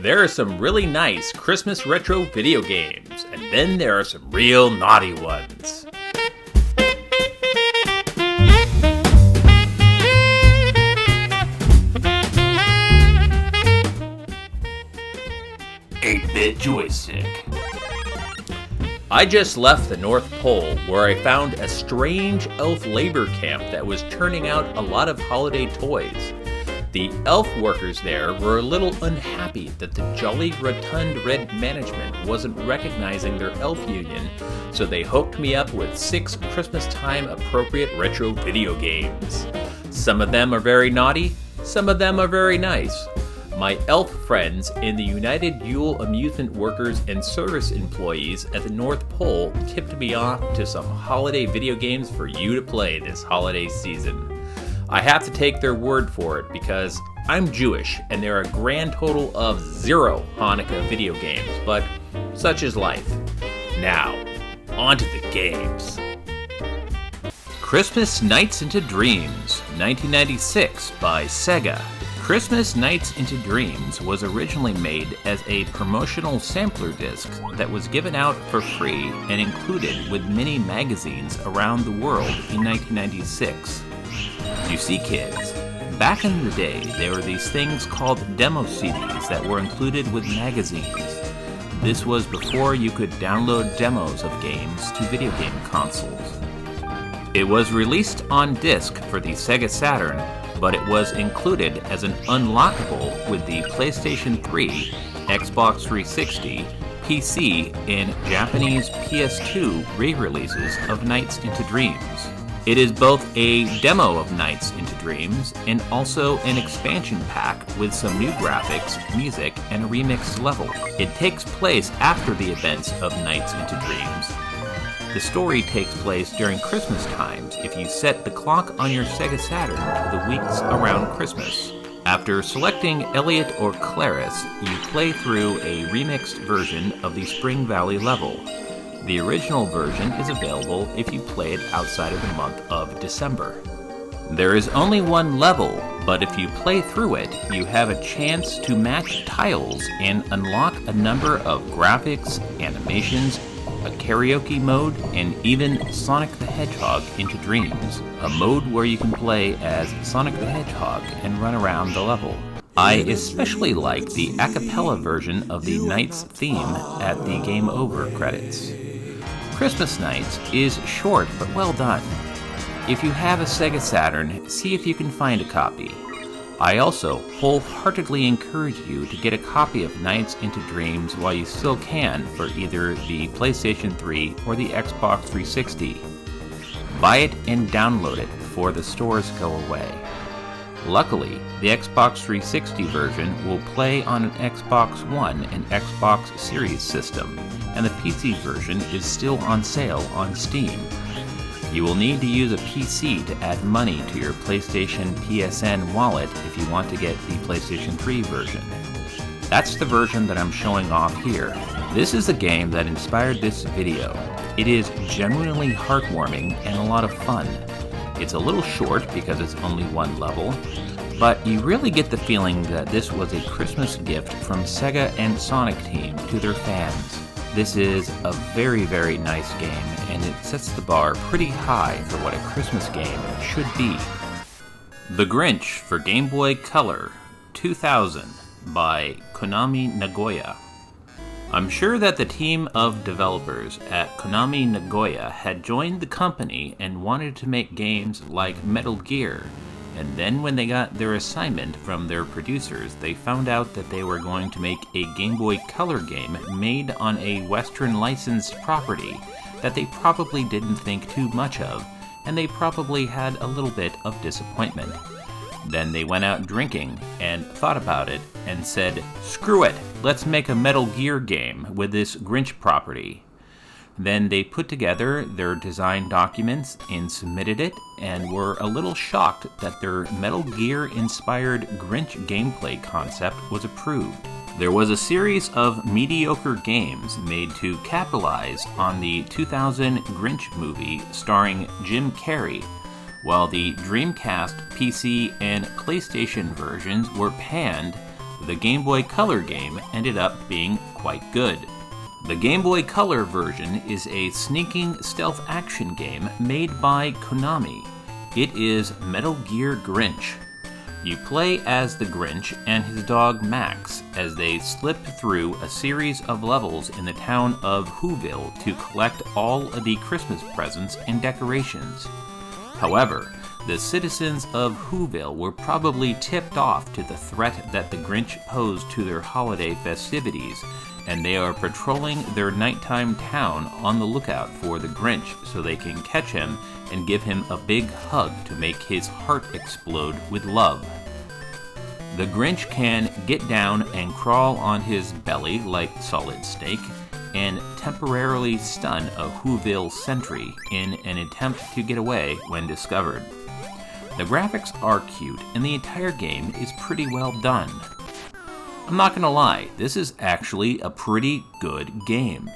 There are some really nice Christmas retro video games, and then there are some real naughty ones. Eight-bit joystick. I just left the North Pole, where I found a strange elf labor camp that was turning out a lot of holiday toys. The elf workers there were a little unhappy that the jolly rotund red management wasn't recognizing their elf union, so they hooked me up with 6 Christmas time appropriate retro video games. Some of them are very naughty, some of them are very nice. My elf friends in the United Yule Amusement Workers and Service Employees at the North Pole tipped me off to some holiday video games for you to play this holiday season. I have to take their word for it because I'm Jewish and there are a grand total of 0 Hanukkah video games, but such is life. Now, on to the games. Christmas Nights into Dreams, 1996 by Sega. Christmas Nights into Dreams was originally made as a promotional sampler disc that was given out for free and included with mini magazines around the world in 1996. You see, kids, back in the day, there were these things called demo CDs that were included with magazines. This was before you could download demos of games to video game consoles. It was released on disc for the Sega Saturn, but it was included as an unlockable with the PlayStation 3, Xbox 360, PC, and Japanese PS2 re-releases of Nights into Dreams. It is both a demo of Nights into Dreams and also an expansion pack with some new graphics, music, and a remixed level. It takes place after the events of Nights into Dreams. The story takes place during Christmas times if you set the clock on your Sega Saturn to the weeks around Christmas. After selecting Elliot or Clarice, you play through a remixed version of the Spring Valley level. The original version is available if you play it outside of the month of December. There is only one level, but if you play through it, you have a chance to match tiles and unlock a number of graphics, animations, a karaoke mode, and even Sonic the Hedgehog into Dreams, a mode where you can play as Sonic the Hedgehog and run around the level. I especially like the a cappella version of the Nights theme at the Game Over credits. Christmas Nights is short but well done. If you have a Sega Saturn, see if you can find a copy. I also wholeheartedly encourage you to get a copy of Nights into Dreams while you still can for either the PlayStation 3 or the Xbox 360. Buy it and download it before the stores go away. Luckily, the Xbox 360 version will play on an Xbox One and Xbox Series system, and the PC version is still on sale on Steam. You will need to use a PC to add money to your PlayStation PSN wallet if you want to get the PlayStation 3 version. That's the version that I'm showing off here. This is the game that inspired this video. It is genuinely heartwarming and a lot of fun. It's a little short because it's only one level, but you really get the feeling that this was a Christmas gift from Sega and Sonic Team to their fans. This is a very, very nice game, and it sets the bar pretty high for what a Christmas game should be. The Grinch for Gameboy Color, 2000, by Konami Nagoya. I'm sure that the team of developers at Konami Nagoya had joined the company and wanted to make games like Metal Gear, and then when they got their assignment from their producers, they found out that they were going to make a Game Boy Color game made on a Western licensed property that they probably didn't think too much of, and they probably had a little bit of disappointment. Then they went out drinking and thought about it and said, "Screw it, let's make a Metal Gear game with this Grinch property." Then they put together their design documents and submitted it, and were a little shocked that their Metal Gear-inspired Grinch gameplay concept was approved. There was a series of mediocre games made to capitalize on the 2000 Grinch movie starring Jim Carrey, while the Dreamcast, PC, and PlayStation versions were panned. the Game Boy Color game ended up being quite good. The Game Boy Color version is a sneaking stealth action game made by Konami. It is Metal Gear Grinch. You play as the Grinch and his dog Max as they slip through a series of levels in the town of Whoville to collect all of the Christmas presents and decorations. However, the citizens of Whoville were probably tipped off to the threat that the Grinch posed to their holiday festivities, and they are patrolling their nighttime town on the lookout for the Grinch so they can catch him and give him a big hug to make his heart explode with love. The Grinch can get down and crawl on his belly like Solid Snake and temporarily stun a Whoville sentry in an attempt to get away when discovered. The graphics are cute and the entire game is pretty well done. I'm not gonna lie, this is actually a pretty good game.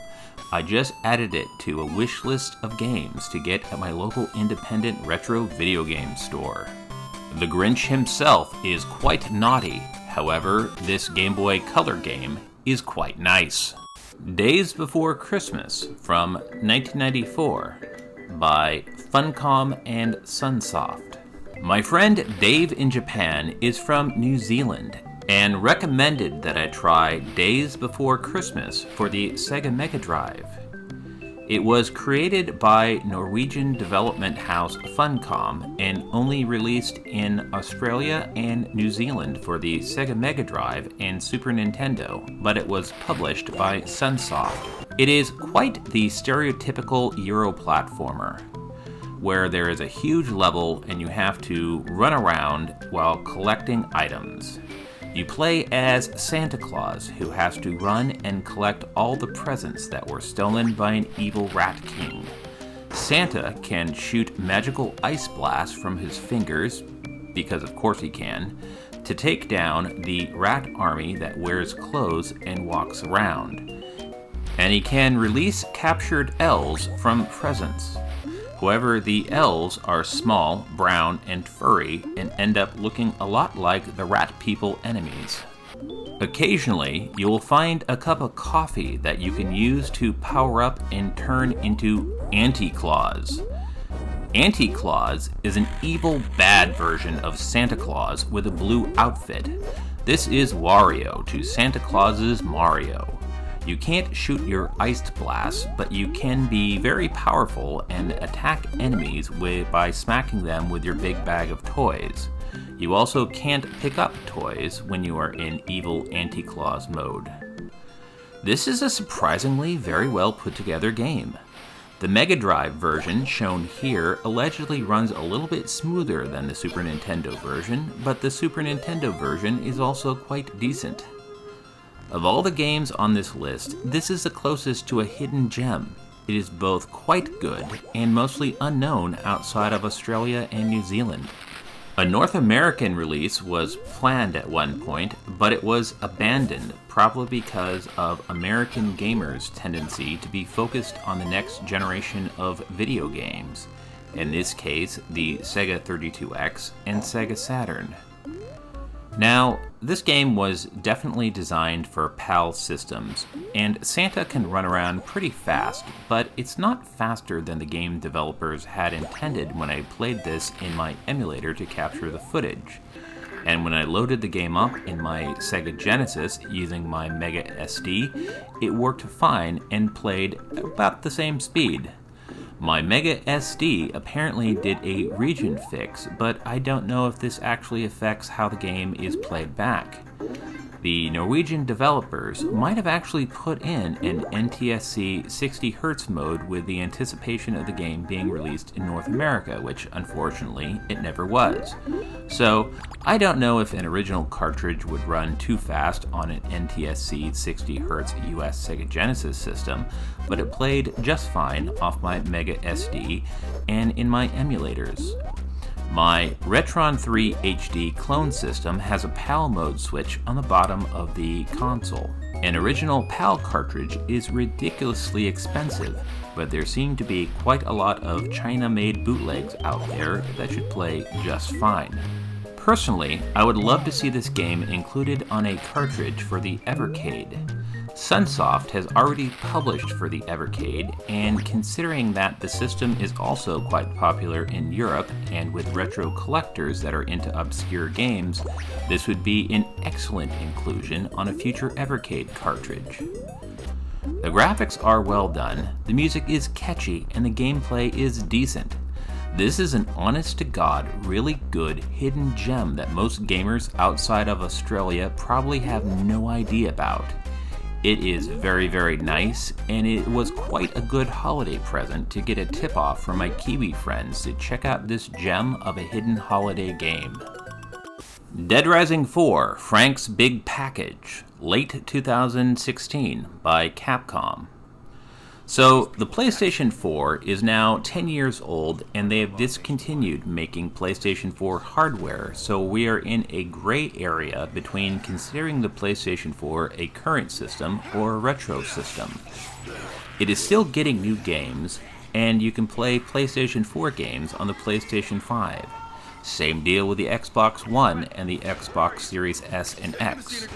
I just added it to a wish list of games to get at my local independent retro video game store. The Grinch himself is quite naughty, however, this Game Boy Color game is quite nice. Daze Before Christmas from 1994 by Funcom and Sunsoft. My friend Dave in Japan is from New Zealand and recommended that I try Daze Before Christmas for the Sega Mega Drive. It was created by Norwegian development house Funcom and only released in Australia and New Zealand for the Sega Mega Drive and Super Nintendo, but it was published by Sunsoft. It is quite the stereotypical Euro platformer, where there is a huge level and you have to run around while collecting items. You play as Santa Claus, who has to run and collect all the presents that were stolen by an evil rat king. Santa can shoot magical ice blasts from his fingers, because of course he can, to take down the rat army that wears clothes and walks around. And he can release captured elves from presents. However, the elves are small, brown, and furry, and end up looking a lot like the rat people enemies. Occasionally, you will find a cup of coffee that you can use to power up and turn into Anti-Claus. Anti-Claus is an evil, bad version of Santa Claus with a blue outfit. This is Wario to Santa Claus's Mario. You can't shoot your iced blasts, but you can be very powerful and attack enemies by smacking them with your big bag of toys. You also can't pick up toys when you are in evil Anti-Claus mode. This is a surprisingly very well put together game. The Mega Drive version shown here allegedly runs a little bit smoother than the Super Nintendo version, but the Super Nintendo version is also quite decent. Of all the games on this list, this is the closest to a hidden gem. It is both quite good and mostly unknown outside of Australia and New Zealand. A North American release was planned at one point, but it was abandoned, probably because of American gamers' tendency to be focused on the next generation of video games, in this case the Sega 32X and Sega Saturn. Now, this game was definitely designed for PAL systems, and Santa can run around pretty fast, but it's not faster than the game developers had intended when I played this in my emulator to capture the footage. And when I loaded the game up in my Sega Genesis using my Mega SD, it worked fine and played about the same speed. My Mega SD apparently did a region fix, but I don't know if this actually affects how the game is played back. The Norwegian developers might have actually put in an NTSC 60Hz mode with the anticipation of the game being released in North America, which unfortunately it never was. So I don't know if an original cartridge would run too fast on an NTSC 60Hz US Sega Genesis system, but it played just fine off my Mega SD and in my emulators. My Retron 3 HD clone system has a PAL mode switch on the bottom of the console. An original PAL cartridge is ridiculously expensive, but there seem to be quite a lot of China-made bootlegs out there that should play just fine. Personally, I would love to see this game included on a cartridge for the Evercade. Sunsoft has already published for the Evercade, and considering that the system is also quite popular in Europe and with retro collectors that are into obscure games, this would be an excellent inclusion on a future Evercade cartridge. The graphics are well done, the music is catchy, and the gameplay is decent. This is an honest-to-God, really good hidden gem that most gamers outside of Australia probably have no idea about. It is very, very nice, and it was quite a good holiday present to get a tip-off from my Kiwi friends to check out this gem of a hidden holiday game. Dead Rising 4: Frank's Big Package, late 2016 by Capcom. So, the PlayStation 4 is now 10 years old, and they have discontinued making PlayStation 4 hardware, so we are in a gray area between considering the PlayStation 4 a current system or a retro system. It is still getting new games, and you can play PlayStation 4 games on the PlayStation 5. Same deal with the Xbox One and the Xbox Series S and X.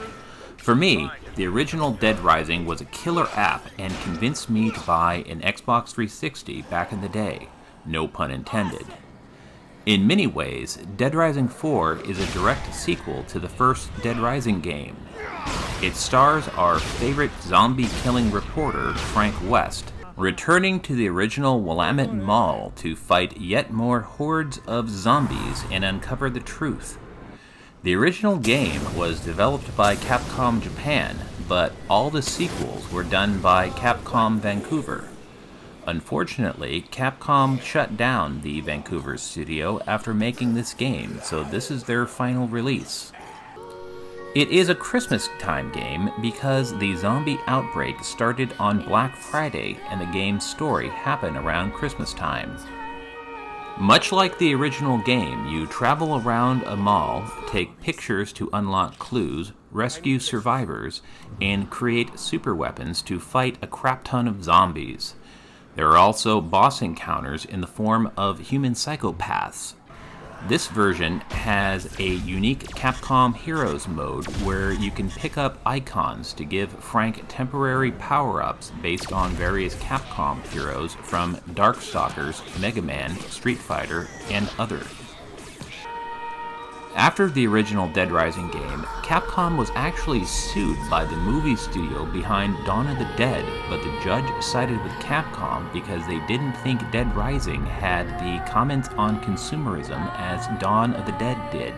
For me, the original Dead Rising was a killer app and convinced me to buy an Xbox 360 back in the day, no pun intended. In many ways, Dead Rising 4 is a direct sequel to the first Dead Rising game. It stars our favorite zombie-killing reporter, Frank West, returning to the original Willamette Mall to fight yet more hordes of zombies and uncover the truth. The original game was developed by Capcom Japan, but all the sequels were done by Capcom Vancouver. Unfortunately, Capcom shut down the Vancouver studio after making this game, so this is their final release. It is a Christmas time game because the zombie outbreak started on Black Friday and the game's story happened around Christmas time. Much like the original game, you travel around a mall, take pictures to unlock clues, rescue survivors, and create super weapons to fight a crap ton of zombies. There are also boss encounters in the form of human psychopaths. This version has a unique Capcom Heroes mode where you can pick up icons to give Frank temporary power-ups based on various Capcom heroes from Darkstalkers, Mega Man, Street Fighter, and others. After the original Dead Rising game, Capcom was actually sued by the movie studio behind Dawn of the Dead, but the judge sided with Capcom because they didn't think Dead Rising had the comments on consumerism as Dawn of the Dead did.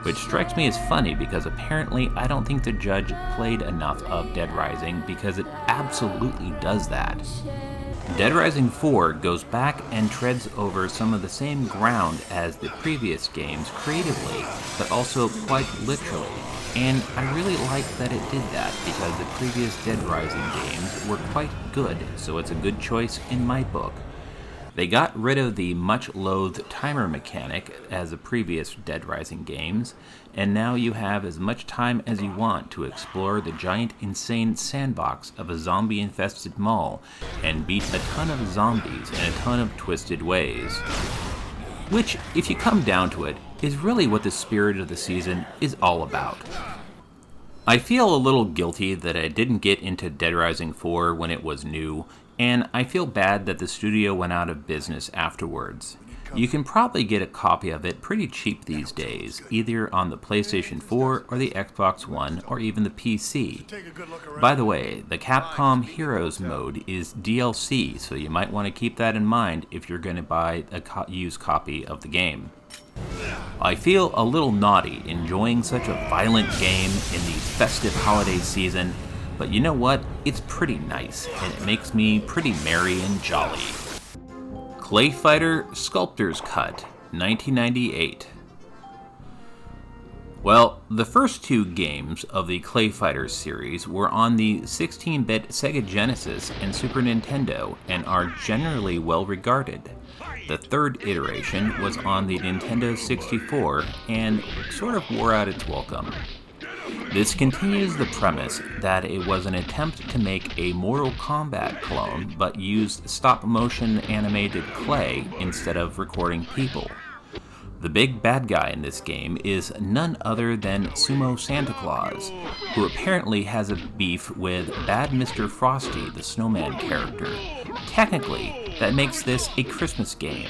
Which strikes me as funny because apparently I don't think the judge played enough of Dead Rising because it absolutely does that. Dead Rising 4 goes back and treads over some of the same ground as the previous games creatively, but also quite literally. And I really like that it did that because the previous Dead Rising games were quite good, so it's a good choice in my book. They got rid of the much-loathed timer mechanic as the previous Dead Rising games, and now you have as much time as you want to explore the giant insane sandbox of a zombie-infested mall and beat a ton of zombies in a ton of twisted ways. Which, if you come down to it, is really what the spirit of the season is all about. I feel a little guilty that I didn't get into Dead Rising 4 when it was new, and I feel bad that the studio went out of business afterwards. You can probably get a copy of it pretty cheap these days, either on the PlayStation 4 or the Xbox One or even the PC. By the way, the Capcom Heroes mode is DLC, so you might want to keep that in mind if you're going to buy a used copy of the game. I feel a little naughty enjoying such a violent game in the festive holiday season, but you know what? It's pretty nice, and it makes me pretty merry and jolly. ClayFighter Sculptor's Cut, 1998. Well, the first two games of the ClayFighter series were on the 16-bit Sega Genesis and Super Nintendo and are generally well regarded. The third iteration was on the Nintendo 64 and sort of wore out its welcome. This continues the premise that it was an attempt to make a Mortal Kombat clone but used stop-motion animated clay instead of recording people. The big bad guy in this game is none other than Sumo Santa Claus, who apparently has a beef with Bad Mr. Frosty, the snowman character. Technically, that makes this a Christmas game.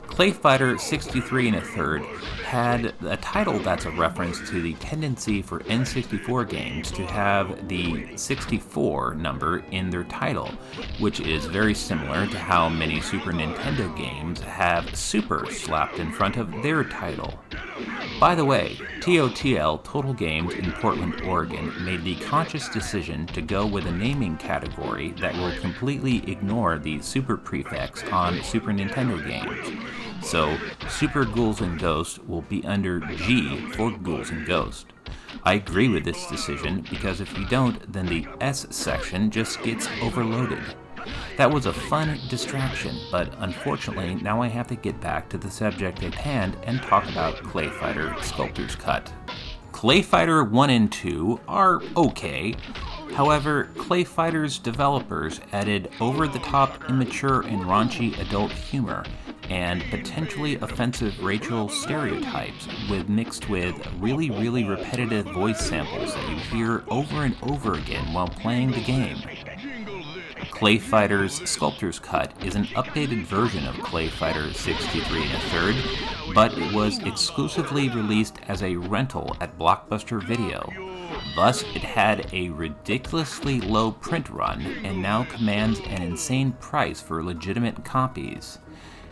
ClayFighter 63 1/3 had a title that's a reference to the tendency for N64 games to have the 64 number in their title, which is very similar to how many Super Nintendo games have Super slapped in front of their title. By the way, TOTL Total Games in Portland, Oregon made the conscious decision to go with a naming category that will completely ignore the Super prefix on Super Nintendo games. So, Super Ghouls and Ghosts will be under G for Ghouls and Ghosts. I agree with this decision because if you don't, then the S section just gets overloaded. That was a fun distraction, but unfortunately now I have to get back to the subject at hand and talk about ClayFighter Sculptor's Cut. ClayFighter 1 and 2 are okay. However, ClayFighter's developers added over-the-top, immature, and raunchy adult humor and potentially offensive racial stereotypes mixed with really repetitive voice samples that you hear over and over again while playing the game. ClayFighter's Sculptor's Cut is an updated version of ClayFighter 63 1/3, but it was exclusively released as a rental at Blockbuster Video. Thus, it had a ridiculously low print run and now commands an insane price for legitimate copies.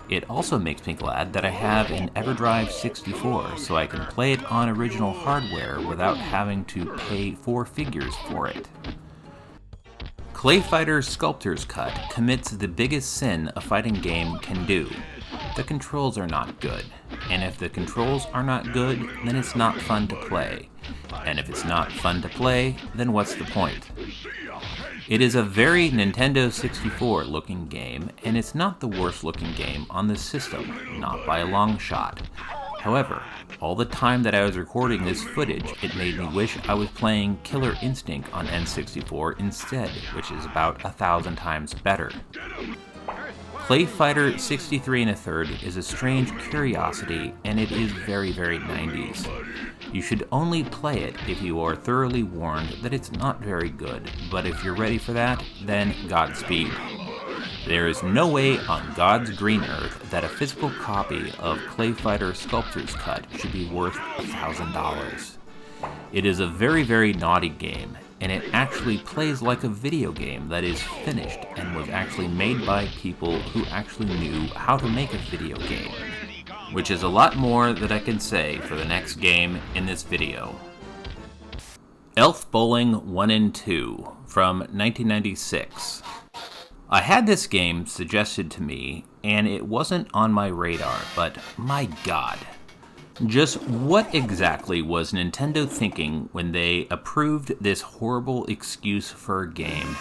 It also makes me glad that I have an EverDrive 64 so I can play it on original hardware without having to pay four figures for it. ClayFighter Sculptor's Cut commits the biggest sin a fighting game can do. The controls are not good, and if the controls are not good, then it's not fun to play. And if it's not fun to play, then what's the point? It is a very Nintendo 64 looking game, and it's not the worst looking game on the system, not by a long shot. However, all the time that I was recording this footage, it made me wish I was playing Killer Instinct on N64 instead, which is about 1,000 times better. ClayFighter 63 1/3 is a strange curiosity, and it is very 90s. You should only play it if you are thoroughly warned that it's not very good, but if you're ready for that, then Godspeed. There is no way on God's green earth that a physical copy of ClayFighter Sculptor's Cut should be worth $1,000. It is a very naughty game, and it actually plays like a video game that is finished and was actually made by people who actually knew how to make a video game. Which is a lot more that I can say for the next game in this video. Elf Bowling 1 and 2 from 1996. I had this game suggested to me, and it wasn't on my radar, but my god. Just what exactly was Nintendo thinking when they approved this horrible excuse for a game?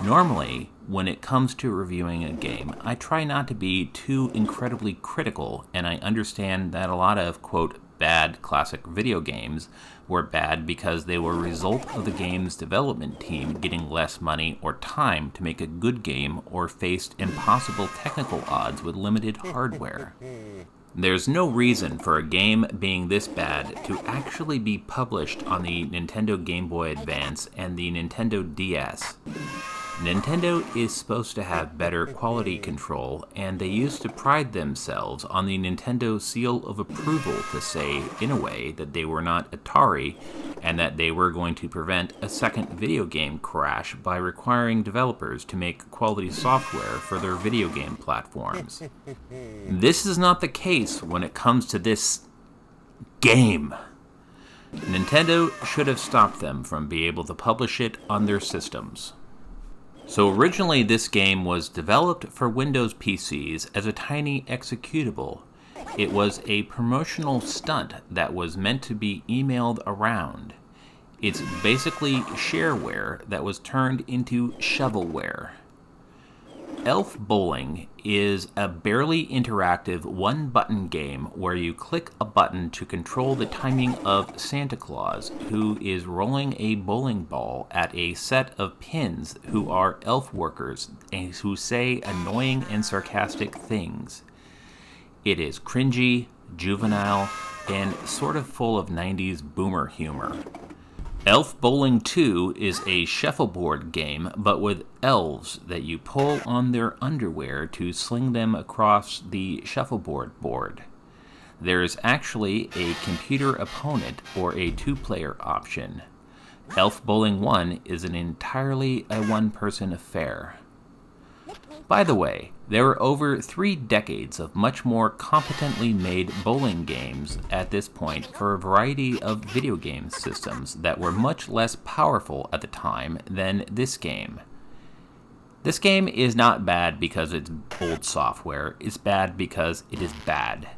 Normally, when it comes to reviewing a game, I try not to be too incredibly critical, and I understand that a lot of, quote, bad classic video games were bad because they were a result of the game's development team getting less money or time to make a good game or faced impossible technical odds with limited hardware. There's no reason for a game being this bad to actually be published on the Nintendo Game Boy Advance and the Nintendo DS. Nintendo is supposed to have better quality control, and they used to pride themselves on the Nintendo seal of approval to say, in a way, that they were not Atari and that they were going to prevent a second video game crash by requiring developers to make quality software for their video game platforms. This is not the case when it comes to this game. Nintendo should have stopped them from being able to publish it on their systems. So originally this game was developed for Windows PCs as a tiny executable. It was a promotional stunt that was meant to be emailed around. It's basically shareware that was turned into shovelware. Elf Bowling is a barely interactive one-button game where you click a button to control the timing of Santa Claus, who is rolling a bowling ball at a set of pins who are elf workers and who say annoying and sarcastic things. It is cringy, juvenile, and sort of full of 90s boomer humor. Elf Bowling 2 is a shuffleboard game, but with elves that you pull on their underwear to sling them across the shuffleboard board. There is actually a computer opponent or a two-player option. Elf Bowling 1 is an entirely a one-person affair. By the way, there were over 3 decades of much more competently made bowling games at this point for a variety of video game systems that were much less powerful at the time than this game. This game is not bad because it's old software, it's bad because it is bad.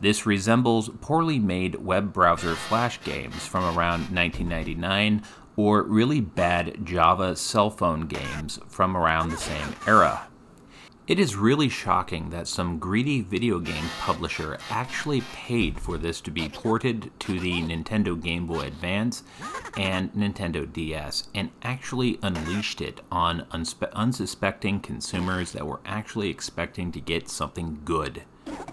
This resembles poorly made web browser flash games from around 1999 or really bad Java cell phone games from around the same era. It is really shocking that some greedy video game publisher actually paid for this to be ported to the Nintendo Game Boy Advance and Nintendo DS and actually unleashed it on unsuspecting consumers that were actually expecting to get something good.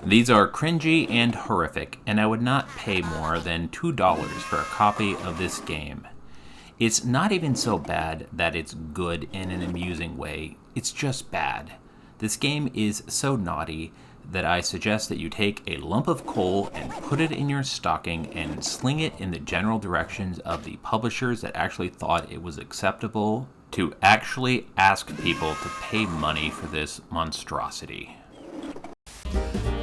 These are cringy and horrific, and I would not pay more than $2 for a copy of this game. It's not even so bad that it's good in an amusing way, it's just bad. This game is so naughty that I suggest that you take a lump of coal and put it in your stocking and sling it in the general directions of the publishers that actually thought it was acceptable to actually ask people to pay money for this monstrosity.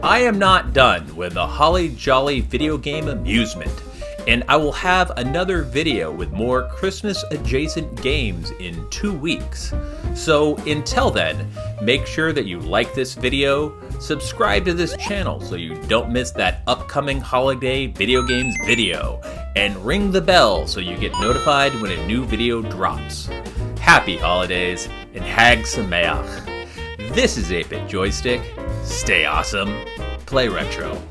I am not done with the holly jolly video game amusement, and I will have another video with more Christmas adjacent games in 2 weeks. So until then, make sure that you like this video, subscribe to this channel so you don't miss that upcoming holiday video games video, and ring the bell so you get notified when a new video drops. Happy holidays and Hag Sameach. This is 8-Bit Joystick. Stay awesome, play retro.